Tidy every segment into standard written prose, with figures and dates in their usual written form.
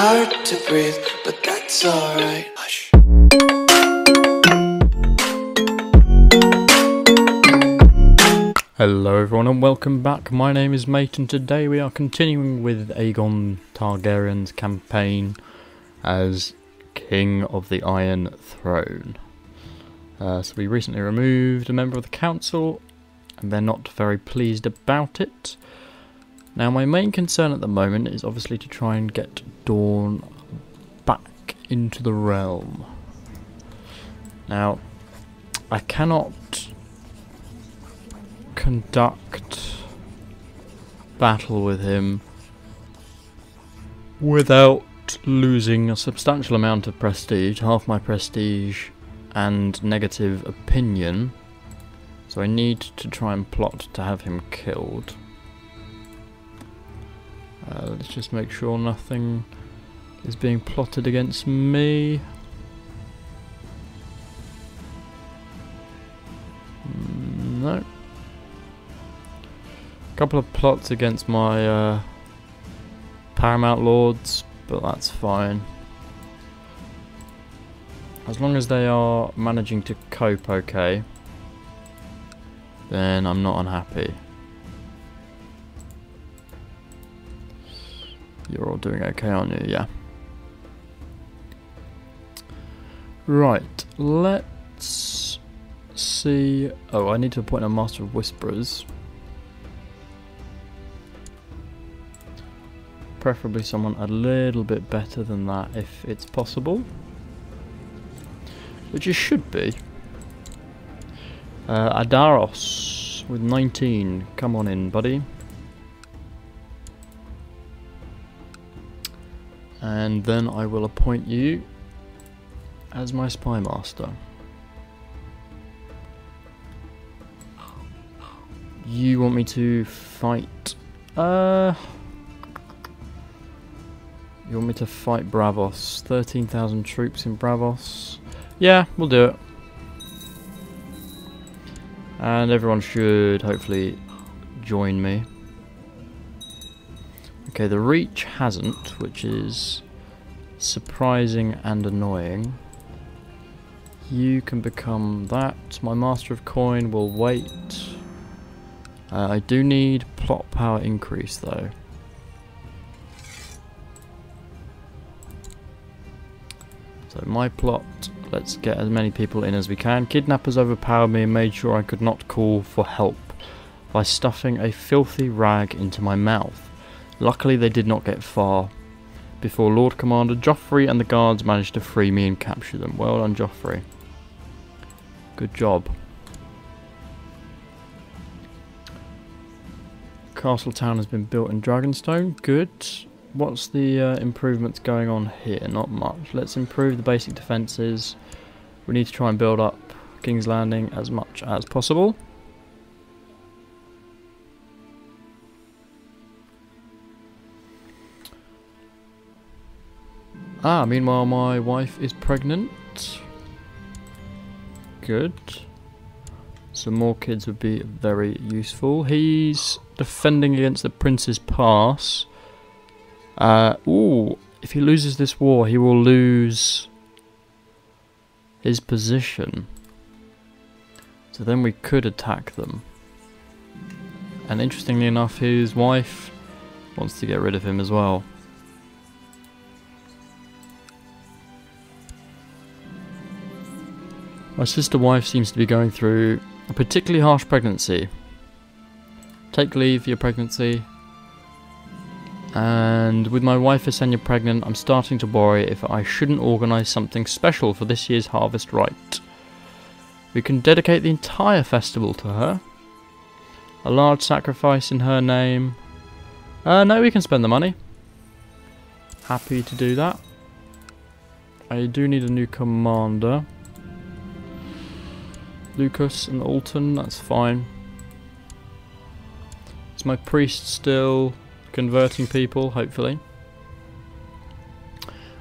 hard to breathe, but that's alright. Hush. Hello everyone and welcome back. My name is M.A.T.E and today we are continuing with Aegon Targaryen's campaign as King of the Iron Throne. So we recently removed a member of the council and they're not very pleased about it. Now my main concern at the moment is obviously to try and get Dawn back into the realm. Now I cannot conduct battle with him without losing a substantial amount of prestige, half my prestige and negative opinion, so I need to try and plot to have him killed. Let's just make sure nothing is being plotted against me. No. Couple of plots against my Paramount Lords, but that's fine. As long as they are managing to cope okay, then I'm not unhappy. You're all doing okay, aren't you? Yeah. Right, let's see. Oh, I need to appoint a Master of Whisperers. Preferably someone a little bit better than that if it's possible. Which it should be. Adaros with 19. Come on in, buddy. And then I will appoint you as my spy master. You want me to fight? You want me to fight Braavos? 13,000 troops in Braavos. Yeah, we'll do it. And everyone should hopefully join me. Okay, the Reach hasn't, which is surprising and annoying. You can become that. My Master of Coin will wait. I do need plot power increase though. So my plot, let's get as many people in as we can. Kidnappers overpowered me and made sure I could not call for help by stuffing a filthy rag into my mouth. Luckily they did not get far before Lord Commander Joffrey and the guards managed to free me and capture them. Well done, Joffrey. Good job. Castle Town has been built in Dragonstone. Good. What's the improvements going on here? Not much. Let's improve the basic defences. We need to try and build up King's Landing as much as possible. Meanwhile my wife is pregnant. Good. Some more kids would be very useful. He's defending against the Prince's Pass. If he loses this war, he will lose his position. So then we could attack them. And interestingly enough, his wife wants to get rid of him as well. My sister wife seems to be going through a particularly harsh pregnancy. Take leave for your pregnancy. And with my wife Visenya pregnant, I'm starting to worry if I shouldn't organise something special for this year's harvest rite. We can dedicate the entire festival to her. A large sacrifice in her name. No, we can spend the money. Happy to do that. I do need a new commander. Lucas and Alton, that's fine. Is my priest still converting people, hopefully?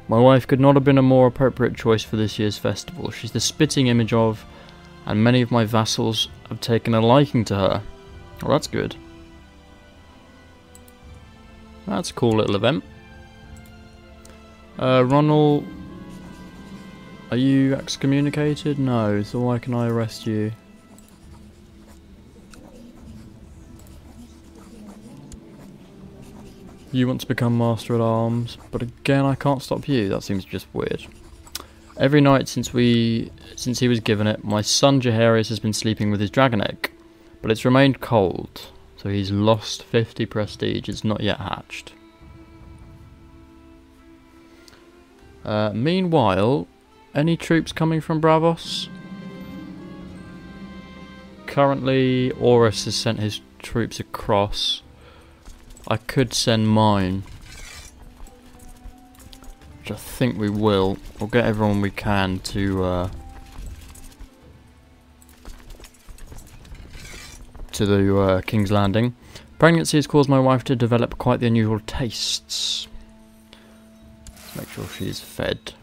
My wife could not have been a more appropriate choice for this year's festival. She's the spitting image of, and many of my vassals have taken a liking to her. Oh, that's good. That's a cool little event. Ronald, are you excommunicated? No, so why can I arrest you? You want to become Master at Arms, but again I can't stop you. That seems just weird. Every night since he was given it, my son Jaehaerys has been sleeping with his dragon egg, but it's remained cold, so he's lost 50 prestige. It's not yet hatched. Meanwhile, any troops coming from Braavos? Currently, Horus has sent his troops across. I could send mine, which I think we will. We'll get everyone we can to the King's Landing. Pregnancy has caused my wife to develop quite the unusual tastes. Let's make sure she's fed.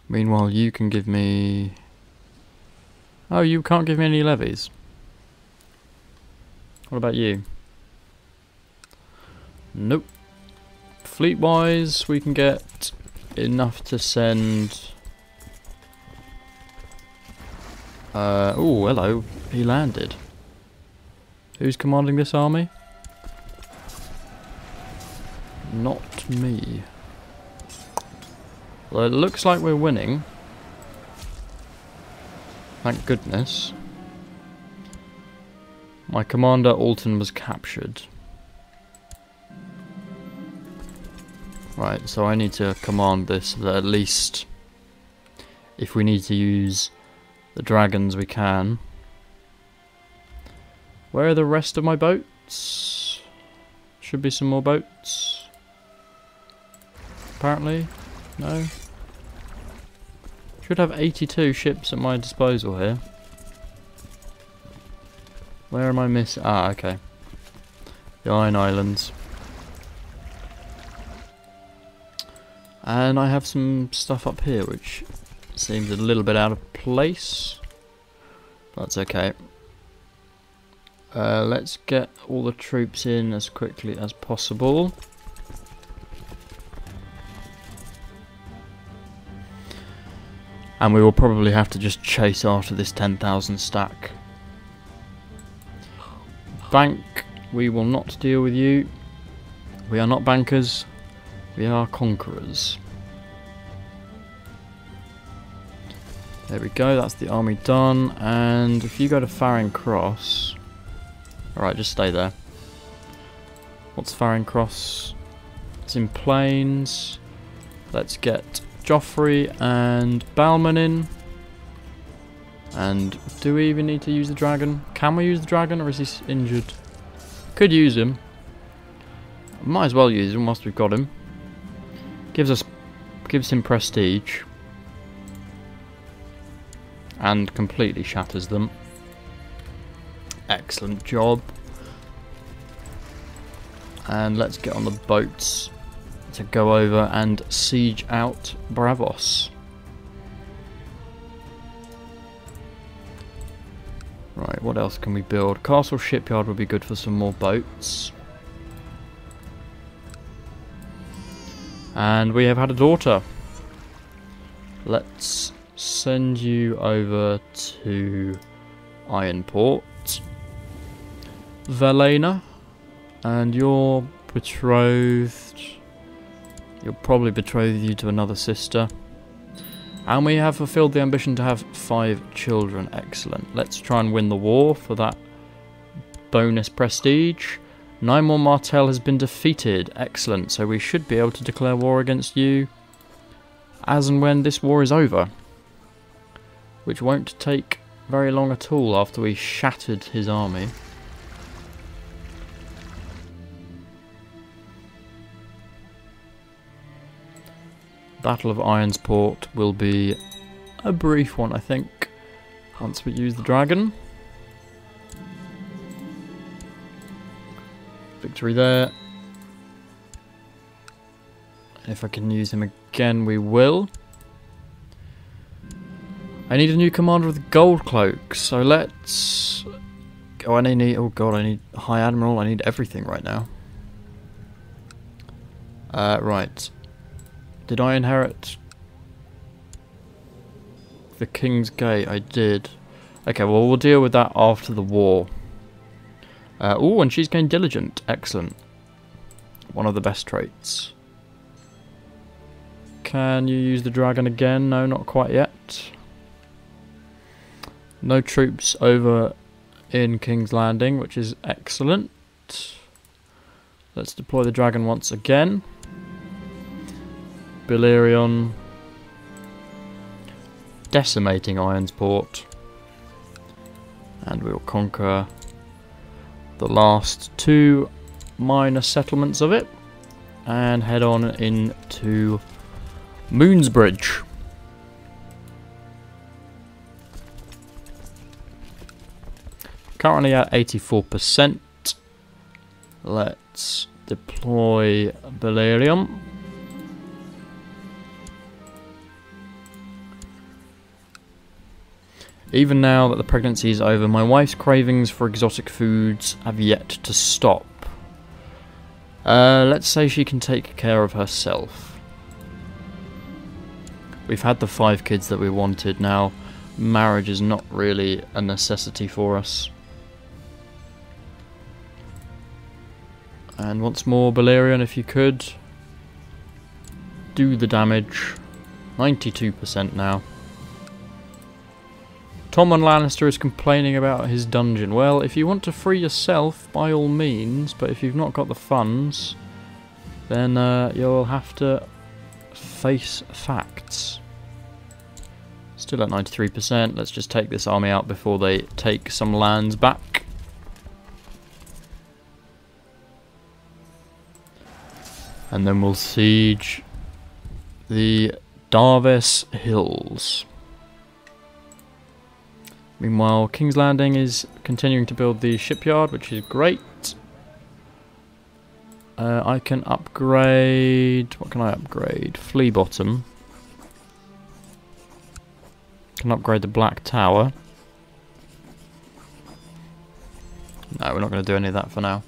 Meanwhile, you can give me... Oh, you can't give me any levies. What about you? Nope. Fleet-wise, we can get enough to send... oh, hello. He landed. Who's commanding this army? Not me. Well, it looks like we're winning. Thank goodness. My commander, Alton, was captured. Right, so I need to command this so that at least if we need to use the dragons we can. Where are the rest of my boats? Should be some more boats. Apparently. No. Should have 82 ships at my disposal here. Where am I missing? Ah, okay. The Iron Islands. And I have some stuff up here which seems a little bit out of place. That's okay. Let's get all the troops in as quickly as possible. And we will probably have to just chase after this 10,000 stack. Bank, we will not deal with you. We are not bankers. We are conquerors. There we go, that's the army done. And if you go to Farring Cross... Alright, just stay there. What's Farring Cross? It's in Plains. Let's get Joffrey and Balman in. And do we even need to use the dragon? Can we use the dragon, or is he injured? Could use him. Might as well use him whilst we've got him. Gives him prestige. And completely shatters them. Excellent job. And let's get on the boats to go over and siege out Braavos. Right, what else can we build? Castle Shipyard would be good for some more boats. And we have had a daughter. Let's send you over to Ironport. Valena. And you're betrothed. You'll probably betroth you to another sister. And we have fulfilled the ambition to have 5 children. Excellent. Let's try and win the war for that bonus prestige. 9 more M.A.T.E has been defeated. Excellent. So we should be able to declare war against you as and when this war is over. Which won't take very long at all after we shattered his army. Battle of Ironsport will be a brief one, I think, once we use the dragon. Victory there. If I can use him again, we will. I need a new commander with the gold cloak, so let's... Oh, I need... Oh god, I need High Admiral, I need everything right now. Right. Did I inherit the King's Gate? I did. Okay, well, we'll deal with that after the war. Oh, and she's gained Diligent. Excellent. One of the best traits. Can you use the dragon again? No, not quite yet. No troops over in King's Landing, which is excellent. Let's deploy the dragon once again. Balerion. Decimating Ironsport. And we'll conquer the last two minor settlements of it. And head on into Moonsbridge. Currently at 84%. Let's deploy Balerion. Even now that the pregnancy is over, my wife's cravings for exotic foods have yet to stop. Let's say she can take care of herself. We've had the 5 kids that we wanted now. Marriage is not really a necessity for us. And once more, Balerion, if you could. Do the damage. 92% now. Tommen Lannister is complaining about his dungeon. Well, if you want to free yourself, by all means, but if you've not got the funds, then you'll have to face facts. Still at 93%. Let's just take this army out before they take some lands back. And then we'll siege the Braavos Hills. Meanwhile, King's Landing is continuing to build the shipyard, which is great. I can upgrade... What can I upgrade? Flea Bottom. Can upgrade the Black Tower. No, we're not going to do any of that for now.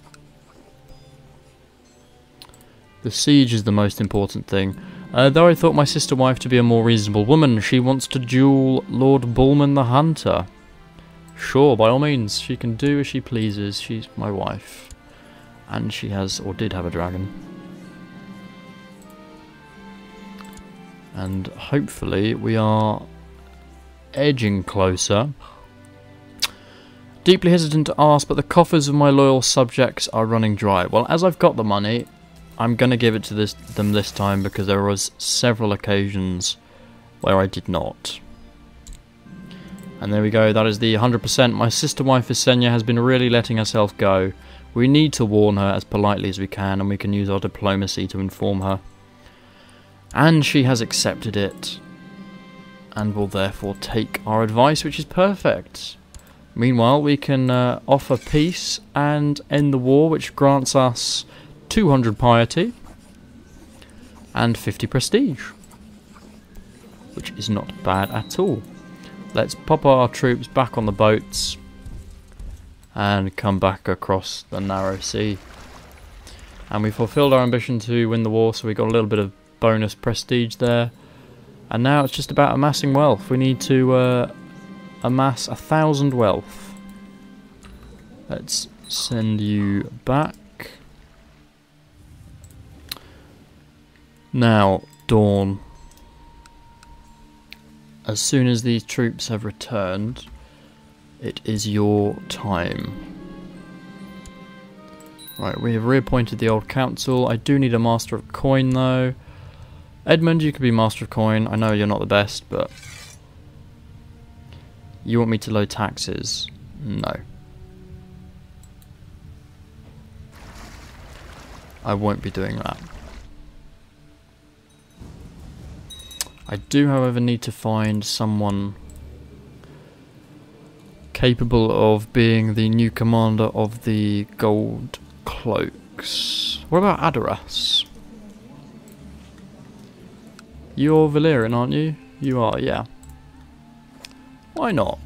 The siege is the most important thing. Though I thought my sister wife to be a more reasonable woman, she wants to duel Lord Bullman the Hunter. Sure, by all means, she can do as she pleases. She's my wife. And she has, or did have, a dragon. And hopefully we are edging closer. Deeply hesitant to ask, but the coffers of my loyal subjects are running dry. Well, as I've got the money, I'm going to give it to them this time, because there was several occasions where I did not. And there we go, that is the 100%. My sister wife Visenya has been really letting herself go. We need to warn her as politely as we can, and we can use our diplomacy to inform her. And she has accepted it, and will therefore take our advice, which is perfect. Meanwhile, we can offer peace and end the war, which grants us 200 piety and 50 prestige, which is not bad at all. Let's pop our troops back on the boats and come back across the narrow sea. And we fulfilled our ambition to win the war, so we got a little bit of bonus prestige there. And now it's just about amassing wealth. We need to amass 1,000 wealth. Let's send you back. Now, Dawn. As soon as these troops have returned, it is your time. Right, we have reappointed the old council. I do need a master of coin though. Edmund, you could be master of coin. I know you're not the best, but you want me to load taxes? No. I won't be doing that. I do, however, need to find someone capable of being the new commander of the Gold Cloaks. What about Adoras? You're Valyrian, aren't you? You are, yeah. Why not?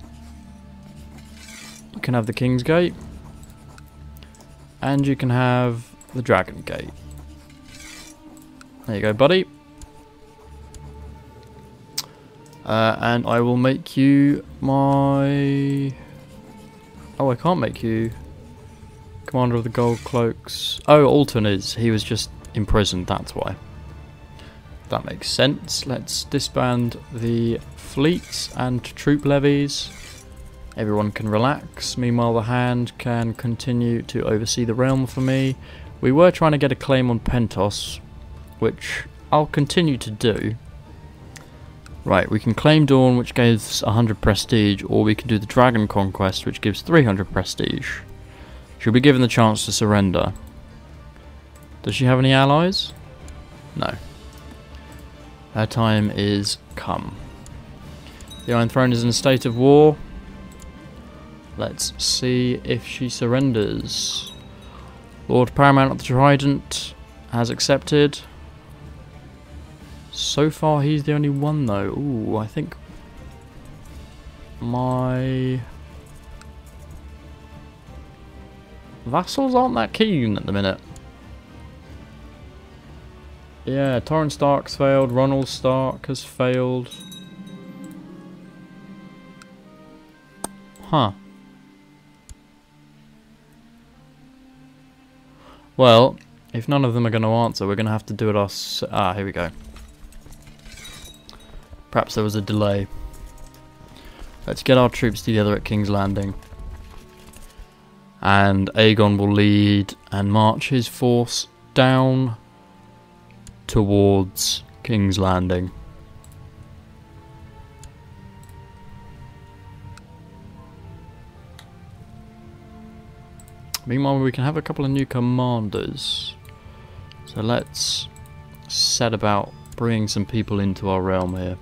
You can have the King's Gate. And you can have the Dragon Gate. There you go, buddy. And I will make you my... Oh, I can't make you Commander of the Gold Cloaks. Oh, Alton is. He was just imprisoned, that's why. That makes sense. Let's disband the fleets and troop levies. Everyone can relax. Meanwhile, the Hand can continue to oversee the realm for me. We were trying to get a claim on Pentos, which I'll continue to do. Right, we can claim Dawn, which gives 100 prestige, or we can do the Dragon Conquest, which gives 300 prestige. She'll be given the chance to surrender. Does she have any allies? No. Her time is come. The Iron Throne is in a state of war. Let's see if she surrenders. Lord Paramount of the Trident has accepted. So far he's the only one though. Ooh, I think my vassals aren't that keen at the minute. Yeah, Torrhen Stark's failed, Ronald Stark has failed. Huh. Well, if none of them are going to answer, we're going to have to do it ourselves. Ah, here we go. Perhaps there was a delay. Let's get our troops together at King's Landing. And Aegon will lead and march his force down towards King's Landing. Meanwhile, we can have a couple of new commanders. So let's set about bringing some people into our realm here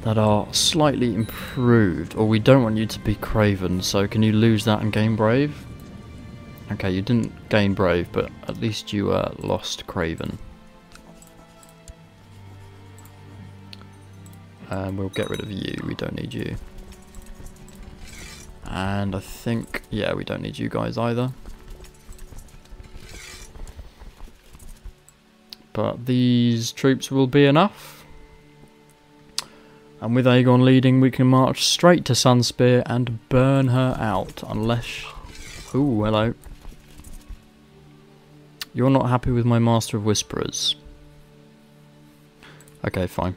that are slightly improved. Or we don't want you to be Craven, so can you lose that and gain Brave? Okay, you didn't gain Brave, but at least you lost Craven. And we'll get rid of you, we don't need you. And I think, yeah, we don't need you guys either. But these troops will be enough. And with Aegon leading, we can march straight to Sunspear and burn her out. Unless... Ooh, hello. You're not happy with my Master of Whisperers. Okay, fine.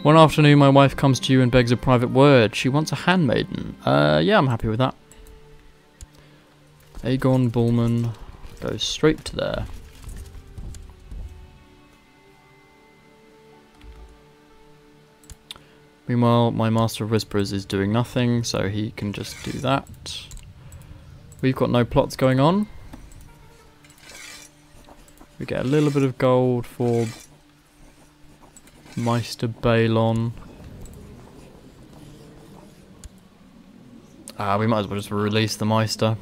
One afternoon, my wife comes to you and begs a private word. She wants a handmaiden. Yeah, I'm happy with that. Aegon Bullman goes straight to there. Meanwhile, my Master of Whisperers is doing nothing, so he can just do that. We've got no plots going on. We get a little bit of gold for Meister Balon. We might as well just release the Meister.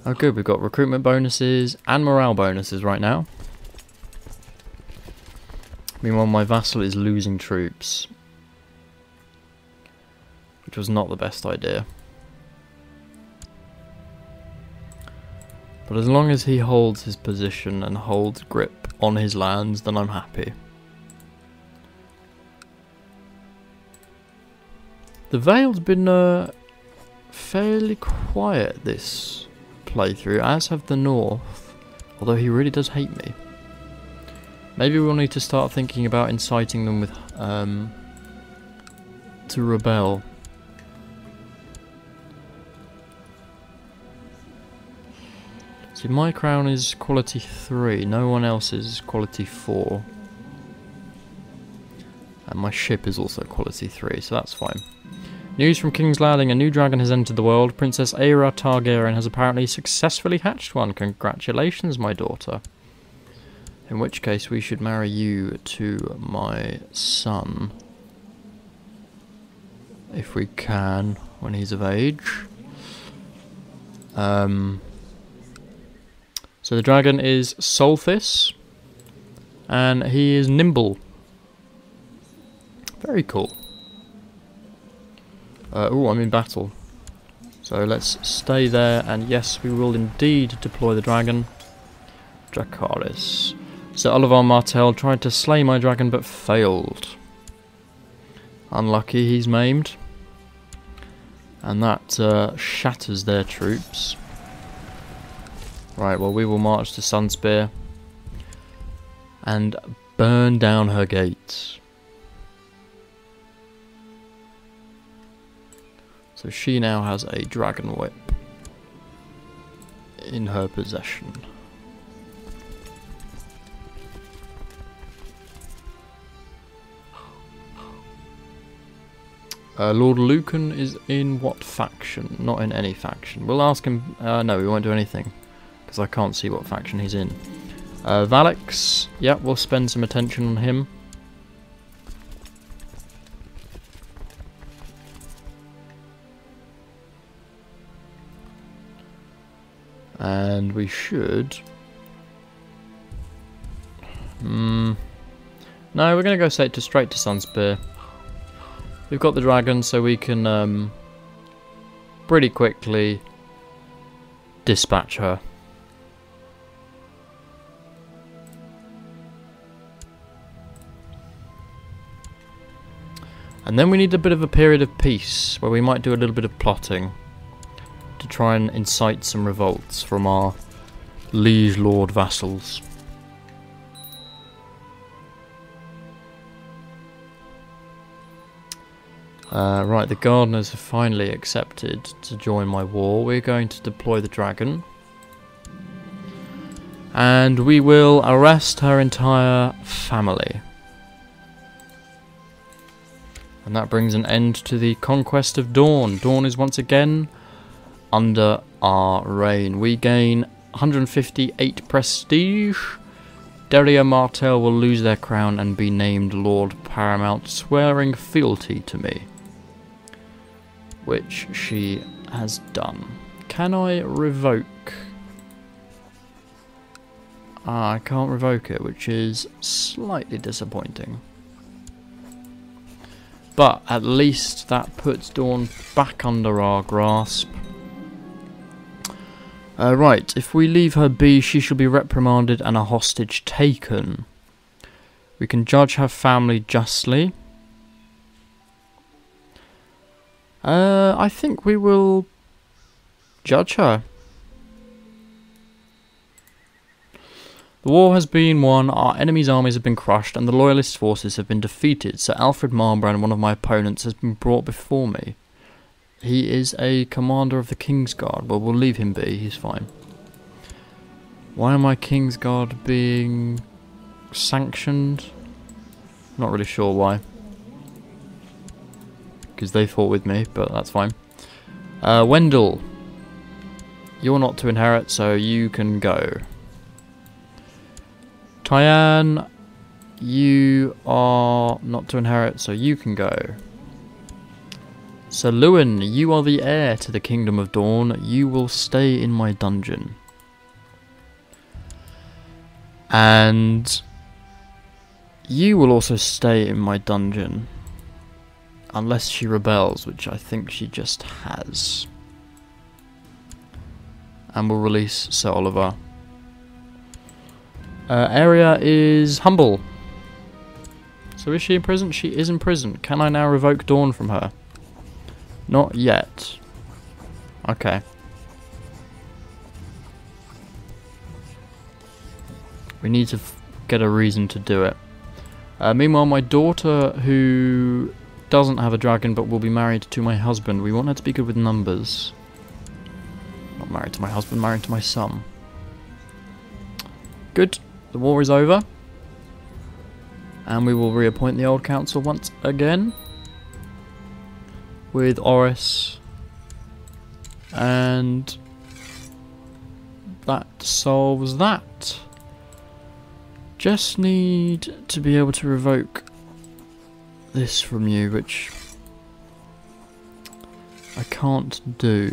Oh good, we've got recruitment bonuses and morale bonuses right now. Meanwhile, my vassal is losing troops, which was not the best idea. But as long as he holds his position and holds grip on his lands, then I'm happy. The Vale's been fairly quiet this playthrough, as have the North, although he really does hate me. Maybe we'll need to start thinking about inciting them with to rebel. See, my crown is quality 3, no one else is quality 4. And my ship is also quality 3, so that's fine. News from King's Landing, a new dragon has entered the world. Princess Aera Targaryen has apparently successfully hatched one. Congratulations, my daughter. In which case we should marry you to my son. If we can, when he's of age. So the dragon is Solthis, and he is nimble. Very cool. Oh, I'm in battle. So let's stay there, and yes, we will indeed deploy the dragon. Dracarys. So Oliver Martell tried to slay my dragon but failed. Unlucky, he's maimed. And that shatters their troops. Right, well, we will march to Sunspear and burn down her gates. So she now has a dragon whip in her possession. Lord Lucan is in what faction? Not in any faction. We'll ask him. No, we won't do anything because I can't see what faction he's in. Valix, yeah, we'll spend some attention on him. And we should... No, we're going to go straight to Sunspear. We've got the dragon, so we can pretty quickly dispatch her. And then we need a bit of a period of peace, where we might do a little bit of plotting to try and incite some revolts from our liege lord vassals. Right, the gardeners have finally accepted to join my war. We're going to deploy the dragon. And we will arrest her entire family. And that brings an end to the conquest of Dawn. Dawn is once again under our reign. We gain 158 prestige. Deria Martell will lose their crown and be named Lord Paramount, swearing fealty to me. Which she has done. Can I revoke? I can't revoke it, which is slightly disappointing. But at least that puts Dawn back under our grasp. Right, if we leave her be, she shall be reprimanded and a hostage taken. We can judge her family justly. I think we will judge her. The war has been won, our enemy's armies have been crushed, and the Loyalist forces have been defeated. Sir Alfred Marbrand, one of my opponents, has been brought before me. He is a commander of the Kingsguard. Well, we'll leave him be, he's fine. Why am I Kingsguard being sanctioned? Not really sure why. Because they fought with me, but that's fine. Wendell, you're not to inherit, so you can go. Tyann, you are not to inherit, so you can go. Sir Lewin, you are the heir to the Kingdom of Dawn. You will stay in my dungeon. And you will also stay in my dungeon. Unless she rebels, which I think she just has. And we'll release Sir Oliver. Area is humble. So is she in prison? She is in prison. Can I now revoke Dawn from her? Not yet. Okay. We need to get a reason to do it. Meanwhile, my daughter, who doesn't have a dragon but will be married to my husband, we want her to be good with numbers. Not married to my husband, married to my son. Good. The war is over. And we will reappoint the old council once again. With Oris. And that solves that. Just need to be able to revoke this from you, which I can't do.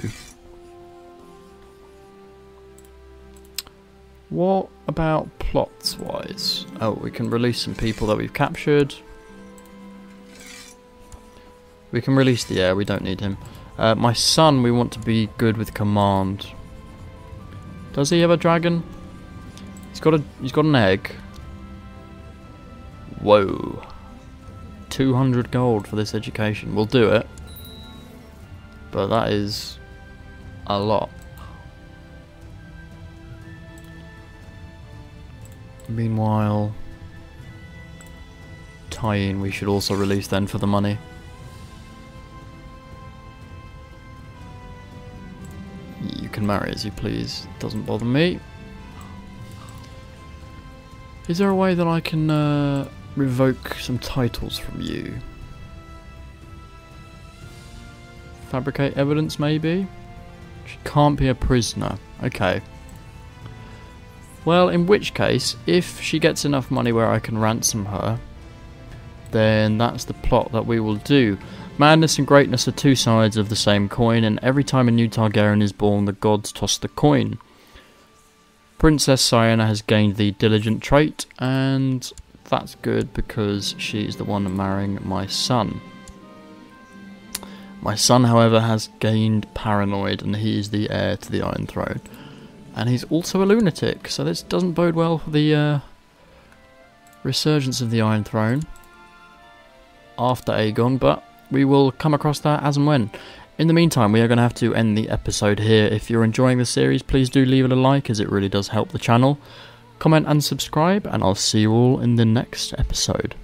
What about plots wise? Oh, we can release some people that we've captured. We can release the heir, we don't need him. My son, we want to be good with command. Does he have a dragon? He's got an egg. Whoa. 200 gold for this education. We'll do it. But that is a lot. Meanwhile, tie-in we should also release then for the money. You can marry as you please. Doesn't bother me. Is there a way that I can revoke some titles from you? Fabricate evidence, maybe? She can't be a prisoner. Okay. Well, in which case, if she gets enough money where I can ransom her, then that's the plot that we will do. Madness and greatness are two sides of the same coin, and every time a new Targaryen is born, the gods toss the coin. Princess Sienna has gained the diligent trait, and that's good because she's the one marrying my son. My son, however, has gained paranoid, and he is the heir to the Iron Throne. And he's also a lunatic, so this doesn't bode well for the resurgence of the Iron Throne after Aegon, but we will come across that as and when. In the meantime, we are going to have to end the episode here. If you're enjoying the series, please do leave it a like, as it really does help the channel. Comment and subscribe, and I'll see you all in the next episode.